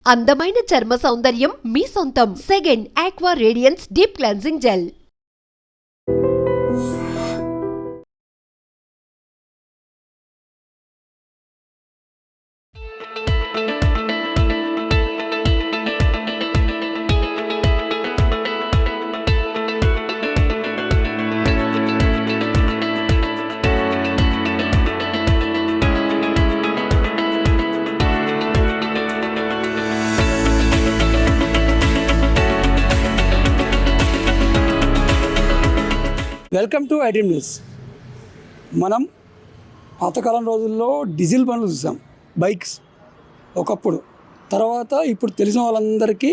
అందమైన చర్మ సౌందర్యం మీ సొంతం. Second aqua radiance deep cleansing gel. Welcome to iDream news. మనం పాతకాలం రోజుల్లో డీజిల్ బండ్లు చూసాం, బైక్స్ ఒకప్పుడు. తర్వాత ఇప్పుడు తెలిసిన వాళ్ళందరికీ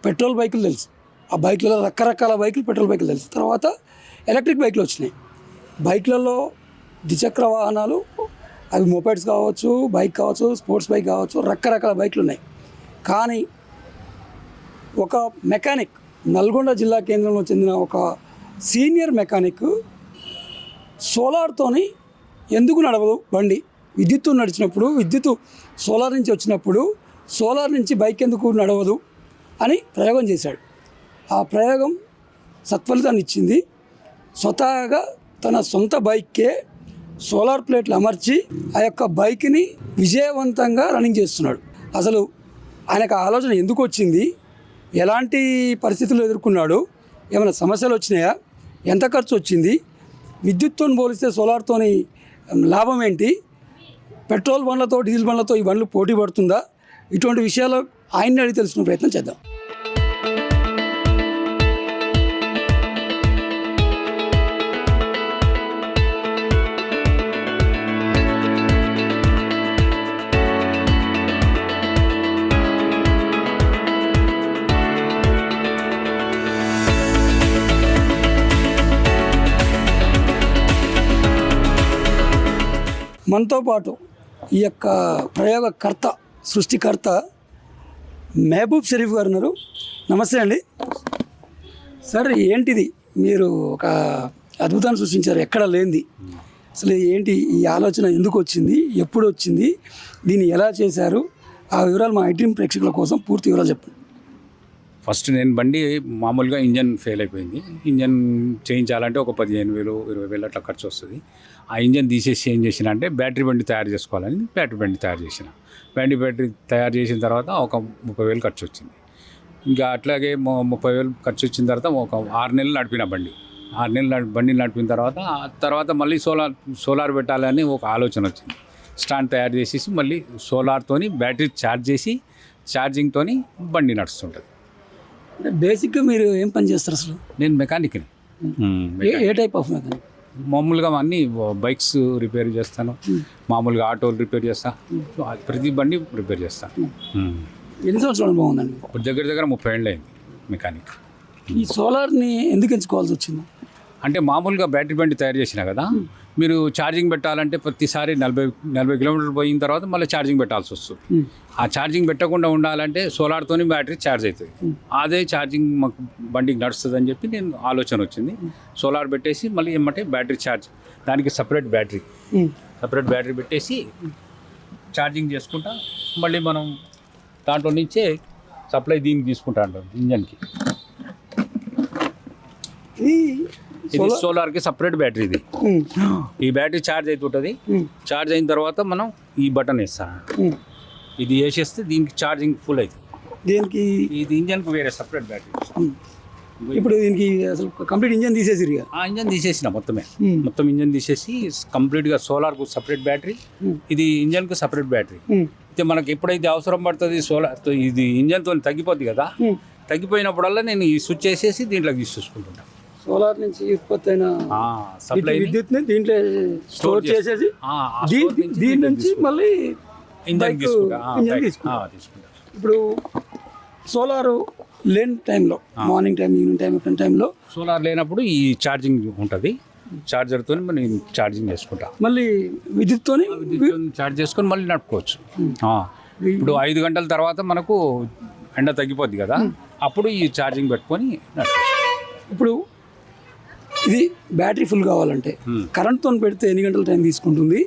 పెట్రోల్ బైకులు తెలుసు. ఆ బైక్లలో రకరకాల బైకులు, పెట్రోల్ బైకులు తెలుసు. తర్వాత ఎలక్ట్రిక్ బైకులు వచ్చినాయి. బైక్లలో ద్విచక్ర వాహనాలు, అవి మోపెడ్స్ కావచ్చు, బైక్ కావచ్చు, స్పోర్ట్స్ బైక్ కావచ్చు, రకరకాల బైకులు ఉన్నాయి. కానీ ఒక మెకానిక్, నల్గొండ జిల్లా కేంద్రంలో చెందిన ఒక సీనియర్ మెకానిక్ సోలార్తోని ఎందుకు నడవదు బండి, విద్యుత్తు నడిచినప్పుడు, విద్యుత్తు సోలార్ నుంచి వచ్చినప్పుడు సోలార్ నుంచి బైక్ ఎందుకు నడవదు అని ప్రయోగం చేశాడు. ఆ ప్రయోగం సత్ఫలితాన్ని ఇచ్చింది. స్వతహాగా తన సొంత బైక్కే సోలార్ ప్లేట్లు అమర్చి ఆ యొక్క బైక్ని విజయవంతంగా రన్నింగ్ చేస్తున్నాడు. అసలు ఆయనకు ఆలోచన ఎందుకు వచ్చింది, ఎలాంటి పరిస్థితులు ఎదుర్కొన్నాడు, ఏమైనా సమస్యలు వచ్చినాయా, ఎంత ఖర్చు వచ్చింది, విద్యుత్తో పోలిస్తే సోలార్తోని లాభం ఏంటి, పెట్రోల్ బండ్లతో డీజిల్ బండ్లతో ఈ బండ్లు పోటీ పడుతుందా, ఇటువంటి విషయాలు ఆయన్ని అడిగి తెలుసుకునే ప్రయత్నం చేద్దాం. మనతో పాటు ఈ యొక్క ప్రయోగకర్త, సృష్టికర్త మహబూబ్ షరీఫ్ గారు ఉన్నారు. నమస్తే అండి. సార్, ఏంటిది మీరు ఒక అద్భుతాన్ని సృష్టించారు, ఎక్కడ లేనిది. అసలు ఏంటి ఈ ఆలోచన, ఎందుకు వచ్చింది, ఎప్పుడు వచ్చింది, దీన్ని ఎలా చేశారు, ఆ వివరాలు మా ఐడ్రీమ్ ప్రేక్షకుల కోసం పూర్తి వివరాలు చెప్పండి. ఫస్ట్ నేను బండి మామూలుగా ఇంజన్ ఫెయిల్ అయిపోయింది. ఇంజన్ చేయించాలంటే ఒక 15,000 20,000 అట్లా ఖర్చు వస్తుంది. ఆ ఇంజన్ తీసేసి ఏం చేసిన అంటే బ్యాటరీ బండి తయారు చేసుకోవాలని బ్యాటరీ బండి తయారు చేసిన. బ్యాటరీ తయారు చేసిన తర్వాత ఒక 30,000 ఖర్చు వచ్చింది. ఇంకా అట్లాగే 30,000 ఖర్చు వచ్చిన తర్వాత ఒక 6 నెలలు నడిపిన బండి. 6 నెలలు బండి నడిపిన తర్వాత మళ్ళీ సోలార్ పెట్టాలని ఒక ఆలోచన వచ్చింది. స్టాండ్ తయారు చేసేసి మళ్ళీ సోలార్తోని బ్యాటరీ ఛార్జ్ చేసి ఛార్జింగ్తోని బండి నడుస్తుంటుంది. అంటే బేసిక్గా మీరు ఏం పని చేస్తారు అసలు? నేను మెకానిక్ని. ఏ టైప్ ఆఫ్ మెకానిక్? మామూలుగా అన్ని బైక్స్ రిపేర్ చేస్తాను, మామూలుగా ఆటోలు రిపేర్ చేస్తాను, ప్రతి బండి రిపేర్ చేస్తాను. ఎన్ని సంవత్సరాలు బాగుందండి? ఇప్పుడు దగ్గర 30 ఏళ్ళు అయింది మెకానిక్. ఈ సోలార్ని ఎందుకు ఎంచుకోవాల్సి వచ్చింది? అంటే మామూలుగా బ్యాటరీ బండి తయారు చేసినా కదా, మీరు ఛార్జింగ్ పెట్టాలంటే ప్రతిసారి 40 కిలోమీటర్లు పోయిన తర్వాత మళ్ళీ ఛార్జింగ్ పెట్టాల్సి వస్తుంది. ఆ ఛార్జింగ్ పెట్టకుండా ఉండాలంటే సోలార్తోని బ్యాటరీ ఛార్జ్ అవుతుంది. అదే ఛార్జింగ్ మాకు బండికి నడుస్తుంది అని చెప్పి నేను ఆలోచన వచ్చింది. సోలార్ పెట్టేసి మళ్ళీ ఏమంటే బ్యాటరీ ఛార్జ్, దానికి సపరేట్ బ్యాటరీ పెట్టేసి ఛార్జింగ్ చేసుకుంటా మళ్ళీ మనం దాంట్లో నుంచే సప్లై దీనికి తీసుకుంటా ఉంటాం ఇంజన్కి. ఇది సోలార్కి సపరేట్ బ్యాటరీ. ఇది ఈ బ్యాటరీ ఛార్జ్ అవుతుంటుంది. ఛార్జ్ అయిన తర్వాత మనం ఈ బటన్ వేస్తాం. ఇది వేసేస్తే దీనికి ఛార్జింగ్ ఫుల్ అవుతుంది. దీనికి ఇది ఇంజన్కి వేరే సపరేట్ బ్యాటరీ. ఇప్పుడు దీనికి అసలు కంప్లీట్ ఇంజన్ తీసేసి ఆ ఇంజన్ తీసేసిన మొత్తం ఇంజన్ తీసేసి కంప్లీట్గా సోలార్కు సపరేట్ బ్యాటరీ, ఇది ఇంజన్కు సపరేట్ బ్యాటరీ. అయితే మనకు ఎప్పుడైతే అవసరం పడుతుంది సోలార్, ఇది ఇంజన్తో తగ్గిపోద్ది కదా, తగ్గిపోయినప్పుడల్లా నేను ఈ స్విచ్ చేసేసి దీంట్లోకి తీసుకుంటుంటాను. సోలార్ నుంచి ఉత్పత్తి అయిన సప్లై విద్యుత్ని దీంట్లో స్టోర్ చేసేసి దీని నుంచి మళ్ళీ ఇంజన్ తీసుకుంటా. ఇప్పుడు సోలారు లేని టైంలో, మార్నింగ్ టైం, ఈవినింగ్ టైం, ఎప్పుడు టైంలో సోలార్ లేనప్పుడు ఈ ఛార్జింగ్ ఉంటుంది. ఛార్జర్తో నేను ఛార్జింగ్ చేసుకుంటా. మళ్ళీ విద్యుత్తో ఛార్జ్ చేసుకొని మళ్ళీ నడుపుకోవచ్చు. ఇప్పుడు 5 గంటల తర్వాత మనకు ఎండ తగ్గిపోద్ది కదా, అప్పుడు ఈ ఛార్జింగ్ పెట్టుకొని నడుపుకోవచ్చు. ఇప్పుడు ఇది బ్యాటరీ ఫుల్ కావాలంటే కరెంట్తో పెడితే ఎన్ని గంటల టైం తీసుకుంటుంది,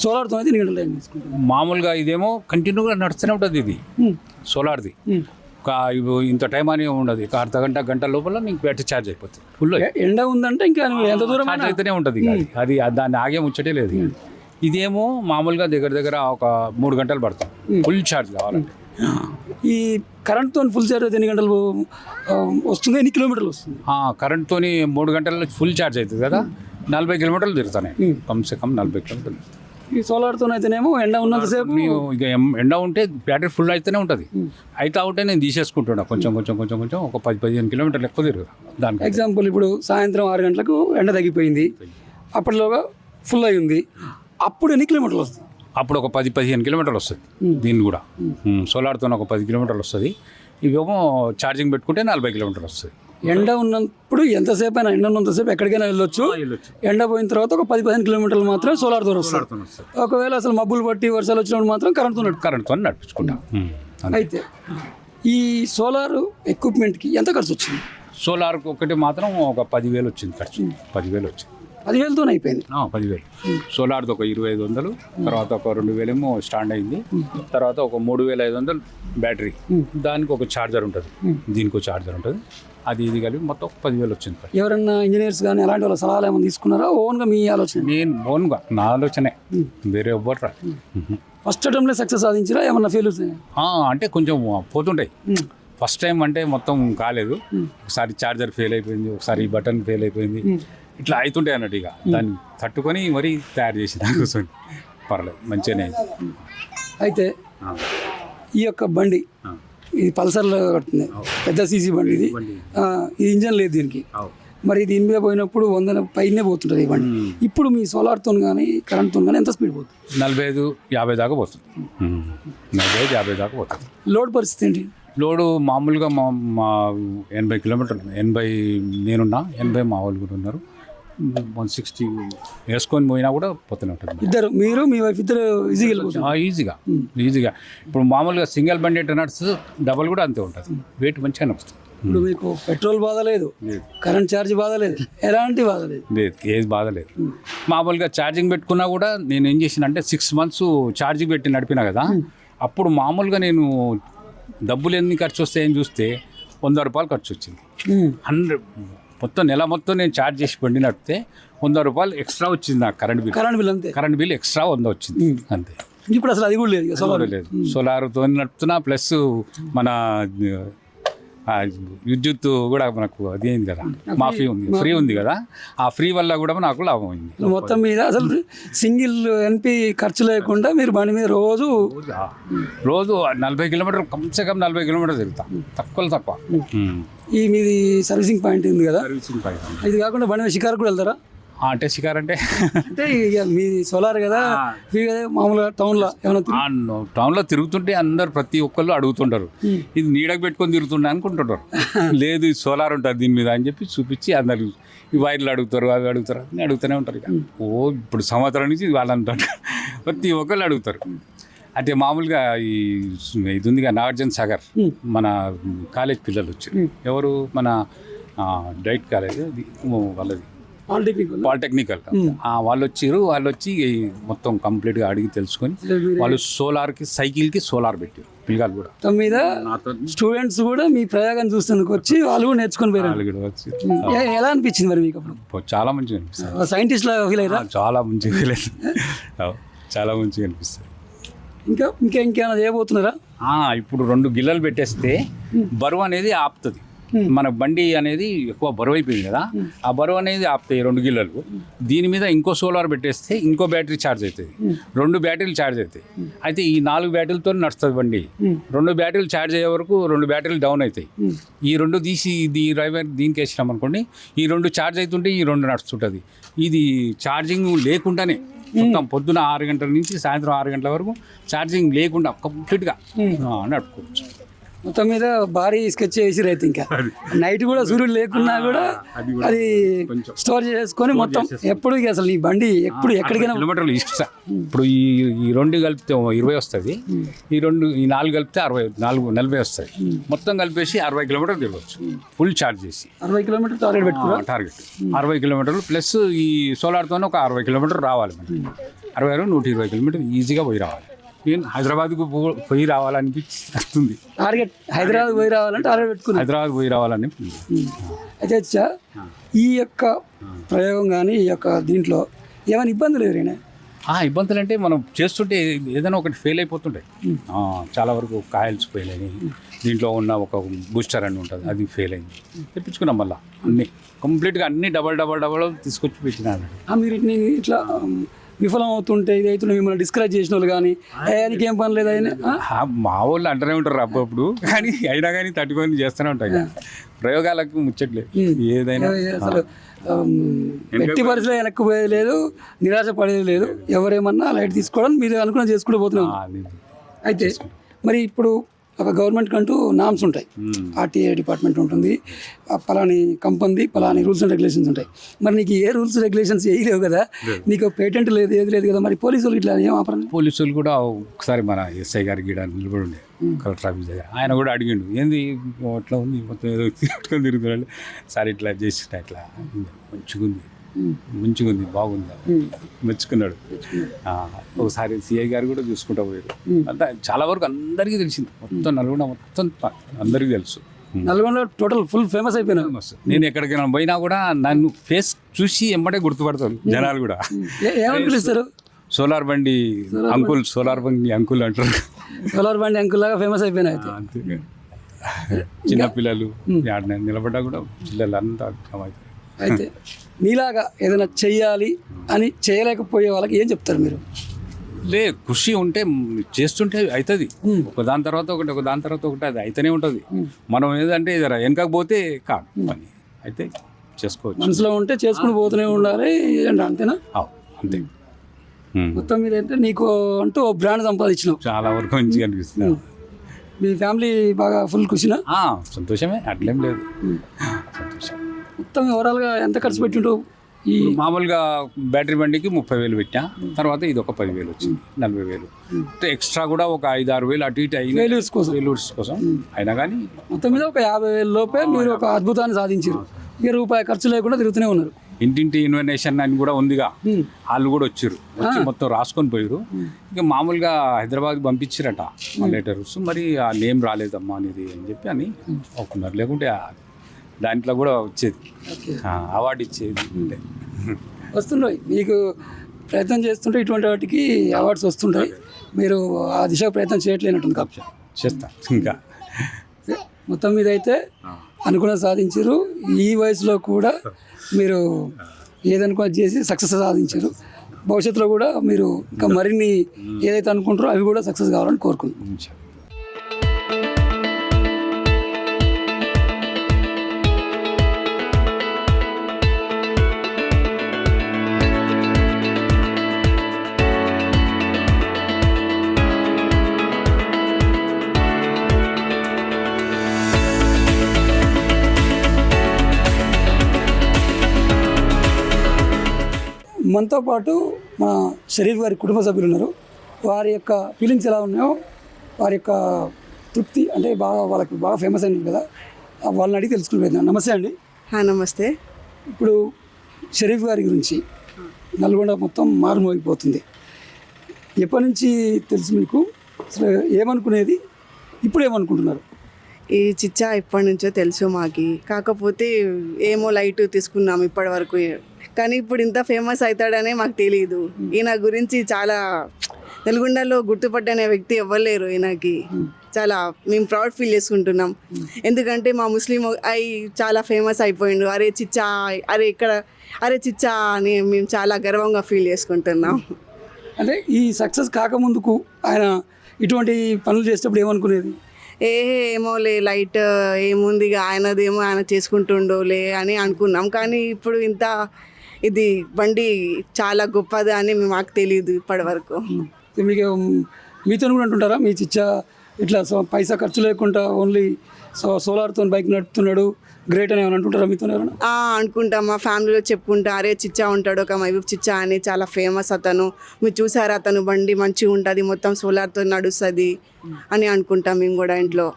సోలార్తో అయితే ఎన్ని గంటల టైం తీసుకుంటుంది? మామూలుగా ఇదేమో కంటిన్యూగా నడుస్తూనే ఉంటుంది ఇది సోలార్ది. ఇంత టైం అని ఉండదు, ఒక అర్ధ గంట గంట లోపల నీకు బ్యాటరీ ఛార్జ్ అయిపోతుంది ఫుల్. ఎండ ఉందంటే ఇంకా ఎంత దూరం ఛార్జ్ అయితేనే ఉంటుంది అది దాన్ని ఆగే ముచ్చటే లేదు. ఇదేమో మామూలుగా దగ్గర దగ్గర ఒక 3 గంటలు పడతాం ఫుల్ ఛార్జ్ కావాలంటే. ఈ కరెంట్తో ఫుల్ ఛార్జ్ అయితే ఎన్ని గంటలు వస్తుంది, ఎన్ని కిలోమీటర్లు వస్తుంది? కరెంట్తో 3 గంటల్లో ఫుల్ ఛార్జ్ అవుతుంది కదా, 40 కిలోమీటర్లు తిరుగుతాయి కమ్సే కమ్ 40 కిలోమీటర్లు. ఈ సోలార్తో అయితేనేమో ఎండ ఉన్నంతసేపు ఇక ఎండ ఉంటే బ్యాటరీ ఫుల్ అయితేనే ఉంటుంది. అయితే ఉంటే నేను తీసేసుకుంటున్నా కొంచెం కొంచెం కొంచెం కొంచెం ఒక 10-15 కిలోమీటర్లు ఎక్కువ తిరుగు దానికి. ఎగ్జాంపుల్ ఇప్పుడు సాయంత్రం 6 గంటలకు ఎండ తగ్గిపోయింది, అప్పటిలోగా ఫుల్ అయి ఉంది, అప్పుడు ఎన్ని కిలోమీటర్లు వస్తుంది? అప్పుడు ఒక 10-15 కిలోమీటర్లు వస్తుంది దీన్ని కూడా. సోలార్తో ఒక 10 కిలోమీటర్లు వస్తుంది. ఇవేమో ఛార్జింగ్ పెట్టుకుంటే 40 కిలోమీటర్లు వస్తుంది. ఎండ ఉన్నప్పుడు ఎంతసేపు అయినా, ఎండ ఉన్నంతసేపు ఎక్కడికైనా వెళ్ళొచ్చు. ఎండ పోయిన తర్వాత ఒక 10-15 కిలోమీటర్లు మాత్రం సోలార్తో వస్తుంది. ఒకవేళ అసలు మబ్బులు పట్టి వర్షాలు వచ్చినప్పుడు మాత్రం కరెంట్తో నడిపించుకుంటాం. అయితే ఈ సోలార్ ఎక్విప్మెంట్కి ఎంత ఖర్చు వచ్చింది? సోలార్కి ఒకటి మాత్రం ఒక 10,000 వచ్చింది ఖర్చు. 10,000 వచ్చింది. 10,000తో అయిపోయింది. 10,000. సోలార్ది ఒక 2,500, తర్వాత ఒక 2,000 ఏమో స్టాండ్ అయింది, తర్వాత ఒక 3,500 బ్యాటరీ, దానికి ఒక ఛార్జర్ ఉంటుంది, దీనికి ఒక ఛార్జర్ ఉంటుంది, అది ఇది కలిపి మొత్తం 10,000 వచ్చింది. ఎవరన్నా ఇంజనీర్స్ కానీ అలాంటి వాళ్ళ సలహాలు ఏమైనా తీసుకున్నారా, ఓన్గా మీ ఆలోచన? నేను ఓన్గా నా ఆలోచనే, వేరే ఎవ్వరు రా. ఫస్ట్ అటెంప్ట్లో సక్సెస్ సాధించిరా, ఏమన్నా ఫెయిల్యూర్స్? అంటే కొంచెం పోతుంటాయి. ఫస్ట్ టైం అంటే మొత్తం కాలేదు, ఒకసారి ఛార్జర్ ఫెయిల్ అయిపోయింది, ఒకసారి బటన్ ఫెయిల్ అయిపోయింది, ఇట్లా అవుతుంటాయి అన్నట్టు. ఇక దాన్ని తట్టుకొని మరీ తయారు చేసి కూర్చొని పర్లేదు మంచిగానే. అయితే ఈ యొక్క బండి ఇది పల్సర్లో కడుతుంది, పెద్ద సీసీ బండి ఇది. ఇది ఇంజన్ లేదు దీనికి, మరి దీని మీద పోయినప్పుడు 100 పైనే పోతుంటుంది ఈ బండి. ఇప్పుడు మీ సోలార్తో కానీ కరెంట్తో కానీ ఎంత స్పీడ్ పోతుంది? 45-50 దాకా పోతుంది. 45-50 దాకా పోతుంది. లోడ్ పరిస్థితి ఏంటి? లోడు మామూలుగా మా 80 కిలోమీటర్లు, 80 నేనున్నా, 80 మా వాళ్ళు కూడా ఉన్నారు, 160 వేసుకొని పోయినా కూడా పోతూనే ఉంటుంది. ఇద్దరు, మీరు మీ వైఫ్ ఇద్దరు ఈజీగా వెళ్ళిపోతారు? ఈజీగా. ఇప్పుడు మామూలుగా సింగిల్ బండి ఎట్లా నడుస్తుంది, డబల్ కూడా అంతే ఉంటుంది, వెయిట్ మంచిగా నడుస్తుంది. ఇప్పుడు మీకు పెట్రోల్ బాధ లేదు, కరెంట్ ఛార్జ్ బాధ లేదు, ఎలాంటి బాధ లేదు? ఏది బాధ లేదు. మామూలుగా ఛార్జింగ్ పెట్టుకున్నా కూడా నేను ఏం చేసిన అంటే 6 months ఛార్జింగ్ పెట్టి నడిపినా కదా, అప్పుడు మామూలుగా నేను డబ్బులు ఎన్ని ఖర్చు వస్తాయని చూస్తే 100 రూపాయలు ఖర్చు వచ్చింది. 100 మొత్తం నెల మొత్తం నేను ఛార్జ్ చేసి బండి నడిపితే 100 రూపాయలు ఎక్స్ట్రా వచ్చింది నాకు కరెంట్ బిల్. అంతే, కరెంట్ బిల్ ఎక్స్ట్రా 100 వచ్చింది అంతే. ఇప్పుడు అసలు అది కూడా లేదు, సోలార్ లేదు. సోలార్తో నడుపుతున్నా, ప్లస్ మన విద్యుత్ కూడా మనకు అది అయింది కదా, మాఫీ ఉంది, ఫ్రీ ఉంది కదా, ఆ ఫ్రీ వల్ల కూడా నాకు లాభం అయింది. మొత్తం మీద అసలు సింగిల్ ఎన్పి ఖర్చు లేకుండా మీరు బండి మీద రోజు 40 కిలోమీటర్లు కమ్సే కమ్ 40 కిలోమీటర్లు తిరుగుతా, తక్కువ. ఈ మీది సర్వీసింగ్ పాయింట్ ఉంది కదా, సర్వీసింగ్ పాయింట్. ఇది కాకుండా బండి మీద షికారు కూడా వెళ్తారా? అంటే షికార్ అంటే ఇక మీది సోలార్ కదా, మామూలుగా టౌన్లో తిరుగుతుంటే అందరు ప్రతి ఒక్కళ్ళు అడుగుతుంటారు, ఇది నీడకు పెట్టుకొని తిరుగుతుండే అనుకుంటుంటారు. లేదు ఇది సోలార్ ఉంటుంది దీని మీద అని చెప్పి చూపించి అందరు ఈ వైర్లు అడుగుతారు, అవి అడుగుతారు, అన్నీ అడుగుతూనే ఉంటారు. ఇక ఇప్పుడు సంవత్సరం నుంచి వాళ్ళు అంటారు, ప్రతి ఒక్కళ్ళు అడుగుతారు. అంటే మామూలుగా ఇది ఉందిగా నాగార్జున సాగర్, మన కాలేజ్ పిల్లలు వచ్చారు, ఎవరు మన డైట్ కాలేజ్ వాళ్ళది పాలిటెక్నికల్, వాళ్ళు వచ్చి మొత్తం కంప్లీట్గా అడిగి తెలుసుకొని వాళ్ళు సోలార్కి సైకిల్కి సోలార్ పెట్టారు పిల్లలు కూడా. మీద స్టూడెంట్స్ కూడా మీ ప్రయోగం చూస్తేందుకు వచ్చి వాళ్ళు కూడా నేర్చుకొని పోయారు. ఎలా అనిపించింది మరి మీకు అప్పుడు? చాలా మంచిగా అనిపిస్తుంది. సైంటిస్ట్ లాగా ఫీల్ అయ్యారా? చాలా మంచిగా ఫీల్ అవుతుంది, చాలా మంచిగా అనిపిస్తుంది. ఇంకేమైనా చేయబోతున్నారా? ఇప్పుడు 2 గిల్లలు పెట్టేస్తే బరువు అనేది ఆపుతుంది. మన బండి అనేది ఎక్కువ బరువు అయిపోయింది కదా, ఆ బరువు అనేది ఆపుతాయి 2 గిల్లలు. దీని మీద ఇంకో సోలార్ పెట్టేస్తే ఇంకో బ్యాటరీ ఛార్జ్ అవుతుంది, 2 బ్యాటరీలు ఛార్జ్ అవుతాయి. అయితే ఈ 4 బ్యాటరీలతో నడుస్తుంది బండి. 2 బ్యాటరీలు ఛార్జ్ అయ్యే వరకు 2 బ్యాటరీలు డౌన్ అవుతాయి. ఈ 2 తీసి డ్రైవర్ దీనికి వేసినాం అనుకోండి, ఈ 2 ఛార్జ్ అవుతుంటే ఈ 2 నడుస్తుంటుంది. ఇది ఛార్జింగ్ లేకుండానే మొత్తం పొద్దున 6 గంటల నుంచి సాయంత్రం 6 గంటల వరకు ఛార్జింగ్ లేకుండా కంప్లీట్గా నడుపుకోవచ్చు. మొత్తం మీద భారీ స్కెచ్ చేసి రైతు ఇంకా నైట్ కూడా సూర్యుడు లేకున్నా కూడా అది స్టోర్ చేసుకొని మొత్తం ఎప్పుడు ఇక అసలు ఈ బండి ఎప్పుడు ఎక్కడికైనా కిలోమీటర్లు ఇష్టం. ఇప్పుడు ఈ రెండు కలిపితే 20 వస్తుంది, ఈ 4 కలిపితే 40 వస్తుంది. మొత్తం కలిపేసి 60 కిలోమీటర్లు తిరగవచ్చు ఫుల్ ఛార్జ్ చేసి. 60 కిలోమీటర్ టార్గెట్ పెట్టుకున్నారు. టార్గెట్ 60 కిలోమీటర్లు ప్లస్ ఈ సోలార్తోనే ఒక 60 కిలోమీటర్ రావాలి మనకి. 120 కిలోమీటర్లు ఈజీగా పోయి రావాలి. నేను హైదరాబాద్కు పోయి రావాలనిపిస్తుంది. టార్గెట్ హైదరాబాద్ పోయి రావాలంటే టార్గెట్ పెట్టుకున్నాను. హైదరాబాద్ పోయి రావాలని. అయితే ఈ యొక్క ప్రయోగం కానీ ఈ యొక్క దీంట్లో ఏమైనా ఇబ్బందులు ఎదురైనా? ఇబ్బందులు అంటే మనం చేస్తుంటే ఏదైనా ఒకటి ఫెయిల్ అయిపోతుంటాయి. చాలా వరకు కాయల్స్ ఫెయిల్ అయినాయి. దీంట్లో ఉన్న ఒక బూస్టర్ అని ఉంటుంది, అది ఫెయిల్ అయింది. తెప్పించుకున్నాం మళ్ళీ అన్నీ కంప్లీట్గా అన్నీ డబల్ తీసుకొచ్చి పెట్టినాను. మీరు ఇట్లా విఫలం అవుతుంటే ఇది అయితే మిమ్మల్ని డిస్కరేజ్ చేసిన వాళ్ళు కానీ ఆయనకి ఏం పని లేదు ఆయన మా వాళ్ళు అంటూనే ఉంటారు అప్పుడప్పుడు, కానీ అయినా కానీ తట్టుకొని చేస్తూనే ఉంటాయి. ప్రయోగాలకు ముచ్చట్లేదు ఏదైనా. అసలు ఎట్టి పరిస్థితుల్లో వెనక్కి పోయేది లేదు, నిరాశ పడేది లేదు. ఎవరేమన్నా లైట్ తీసుకోవడం మీరు అనుకున్న చేసుకుంటూ పోతున్నాం. అయితే మరి ఇప్పుడు ఒక గవర్నమెంట్ కంటూ నామ్స్ ఉంటాయి, ఆర్టీఏ డిపార్ట్మెంట్ ఉంటుంది, పలాని కంపెనీ పలాని రూల్స్ అండ్ రెగ్యులేషన్స్ ఉంటాయి. మరి నీకు ఏ రూల్స్ రెగ్యులేషన్స్ ఏవి లేవు కదా, నీకు పేటెంట్ లేదు, ఏది లేదు కదా, మరి పోలీసులు ఇట్లా ఏం ఆపరం? పోలీసులు కూడా ఒకసారి మన ఎస్ఐ గారికి గీడ నిలబడి ఉండే కలెక్టర్ ఆఫీస్ దగ్గర, ఆయన కూడా అడిగిండు ఏంది అట్లా ఉంది మొత్తం ఏదో తిరుగుకొని తిరుగుతున్నాడు సార్, ఇట్లా చేసిన ఇట్లా మంచిగా ఉంది బాగుంది మెచ్చుకున్నాడు. ఒకసారి సిఐ గారు కూడా చూసుకుంటా పోయారు. అంతా చాలా వరకు అందరికీ తెలిసింది, మొత్తం నల్గొండ మొత్తం అందరికీ తెలుసు. నల్గొండ టోటల్ ఫుల్ ఫేమస్ అయిపోయినా. నేను ఎక్కడికైనా పోయినా కూడా నన్ను ఫేస్ చూసి ఎంబడే గుర్తుపడతారు జనాలు కూడా. ఏమని పిలుస్తారు? సోలార్ బండి అంకుల్, సోలార్ బండి అంకుల్ అంటారు. సోలార్ బండి అంకుల్ లాగా ఫేమస్ అయిపోయినా. అంతే చిన్నపిల్లలు నిలబడ్డా కూడా పిల్లలు అంతా అవుతారు. అయితే నీలాగా ఏదైనా చెయ్యాలి అని చేయలేకపోయే వాళ్ళకి ఏం చెప్తారు మీరు? కృషి ఉంటే చేస్తుంటే అవుతుంది, ఒక దాని తర్వాత ఒకటి అది అయితేనే ఉంటుంది. మనం ఏదంటే వెనకపోతే కాదు పని అయితే చేసుకోవచ్చు. మనసులో ఉంటే చేసుకుని పోతూనే ఉండాలి అంతేనా? అంతే. మొత్తం మీద అయితే నీకు అంటూ ఓ బ్రాండ్ సంపాదించినావు, చాలా వరకు మంచిగా అనిపిస్తుంది. మీ ఫ్యామిలీ బాగా ఫుల్ ఖుషినా? సంతోషమే, అట్లేం లేదు, సంతోషం. మొత్తం ఓవరాల్గా ఎంత ఖర్చు పెట్టింటావు? ఈ మామూలుగా బ్యాటరీ బండికి 30,000 పెట్టా, తర్వాత ఇది ఒక 10,000 వచ్చింది, 40,000. ఎక్స్ట్రా కూడా ఒక 5-6 వేలు అటు ఇటు అయింది ఫెయిల్యూర్స్ కోసం. అయినా కానీ మొత్తం మీద ఒక 50,000 లోపే మీరు ఒక అద్భుతాన్ని సాధించారు. ఇక రూపాయి ఖర్చు లేకుండా తిరుగుతూనే ఉన్నారు. ఇంటింటి ఇన్వెన్షన్ అని కూడా ఉందిగా, వాళ్ళు కూడా వచ్చి మొత్తం రాసుకొని పోయారు. ఇక మామూలుగా హైదరాబాద్ పంపించారట లెటర్స్, మరి ఆ నేమ్ రాలేదమ్మా అనేది అని చెప్పి అని ఒప్పుకున్నారు. లేకుంటే దాంట్లో కూడా వచ్చేది, అవార్డు ఇచ్చేది. వస్తుంటాయి, మీకు ప్రయత్నం చేస్తుంటే ఇటువంటి వాటికి అవార్డ్స్ వస్తుంటాయి. మీరు ఆ దిశ ప్రయత్నం చేయట్లేనట్టుంది కాబట్టి చేస్తా. ఇంకా మొత్తం మీద అయితే అనుకున్న సాధించారు. ఈ వయసులో కూడా మీరు ఏదనుకున్న చేసి సక్సెస్ సాధించారు. భవిష్యత్తులో కూడా మీరు ఇంకా మరిన్ని ఏదైతే అనుకుంటారో అవి కూడా సక్సెస్ కావాలని కోరుకుంటున్నాను. మనతో పాటు మన షరీఫ్ గారి కుటుంబ సభ్యులు ఉన్నారు. వారి యొక్క ఫీలింగ్స్ ఎలా ఉన్నాయో, వారి యొక్క తృప్తి అంటే వాళ్ళకి బాగా ఫేమస్ అయింది కదా, వాళ్ళని అడిగి తెలుసుకుని. నమస్తే అండి. నమస్తే. ఇప్పుడు షరీఫ్ గారి గురించి నల్గొండ మొత్తం మారుమోగిపోతుంది. ఎప్పటి నుంచి తెలుసు మీకు? అసలు ఏమనుకునేది, ఇప్పుడు ఏమనుకుంటున్నారు? ఈ చిచ్చా ఇప్పటి నుంచో తెలుసు మాకి, కాకపోతే ఏమో లైట్ తీసుకున్నాం ఇప్పటి వరకు, కానీ ఇప్పుడు ఇంత ఫేమస్ అవుతాడనే మాకు తెలియదు. ఈయన గురించి చాలా నల్గొండలో గుర్తుపట్టనే వ్యక్తి ఎవ్వలేరు. ఈయనకి చాలా మేము ప్రౌడ్ ఫీల్ చేసుకుంటున్నాం, ఎందుకంటే మా ముస్లిం అయి చాలా ఫేమస్ అయిపోయిండు. అరే చిచ్చా, అరే చిచ్చా అని మేము చాలా గర్వంగా ఫీల్ చేసుకుంటున్నాం. అంటే ఈ సక్సెస్ కాకముందుకు ఆయన ఇటువంటి పనులు చేసేటప్పుడు ఏమనుకునేది? ఏమోలే లైట్ ఏముంది, ఆయనదేమో ఆయన చేసుకుంటుండోలే అని అనుకున్నాం, కానీ ఇప్పుడు ఇంత ఇది బండి చాలా గొప్పది అని మాకు తెలియదు ఇప్పటి వరకు. మీకు మీతో కూడా అంటుంటారా మీ చిచ్చా ఇట్లా పైసా ఖర్చు లేకుండా ఓన్లీ సోలార్తో బైక్ నడుపుతున్నాడు గ్రేట్ అని ఏమైనా అంటుంటారా మీతో ఎవరైనా? అనుకుంటాం, మా ఫ్యామిలీలో చెప్పుకుంటా, అరే చిచ్చా ఉంటాడు ఒక మహబూబ్ చిచ్చా అని, చాలా ఫేమస్ అతను, మీరు చూసారా అతను బండి మంచిగా ఉంటుంది మొత్తం సోలార్తో నడుస్తుంది అని అనుకుంటాం మేము కూడా ఇంట్లో.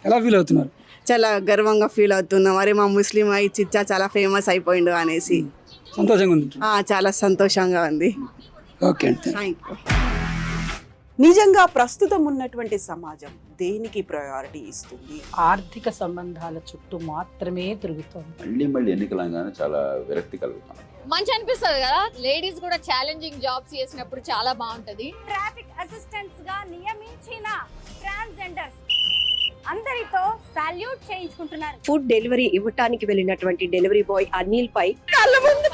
ఎలా ఫీల్ అవుతున్నారు? చాలా గర్వంగా ఫీల్ అవుతున్నాం, అరే మా ముస్లిం అయి చిచ్చా చాలా ఫేమస్ అయిపోయిండు అనేసి. సంతోషంగా ఉంది. చాలా సంతోషంగా ఉంది. ఓకే అండి. Thank you. నిజంగా ప్రస్తుతం ఉన్నటువంటి సమాజం దేనికి ప్రయారిటీ ఇస్తుంది? ఆర్థిక సంబంధాల చుట్టూ మాత్రమే తిరుగుతోంది. మళ్ళీ ఎన్నికలంగానే చాలా విరక్తి కలుగుతాం. మంచి అనిపిస్తుంది కదా, లేడీస్ కూడా ఛాలెంజింగ్ జాబ్స్ చేసినప్పుడు చాలా బాగుంటది. ట్రాఫిక్ అసిస్టెంట్స్ గా నియమించిన ట్రాన్స్జెండర్స్ అందరితో సాల్యూట్ చేయించుకుంటున్నారు. ఫుడ్ డెలివరీ ఇవ్వటానికి వెళ్ళినటువంటి డెలివరీ బాయ్ అనిల్ పై కళ్ళ ముందు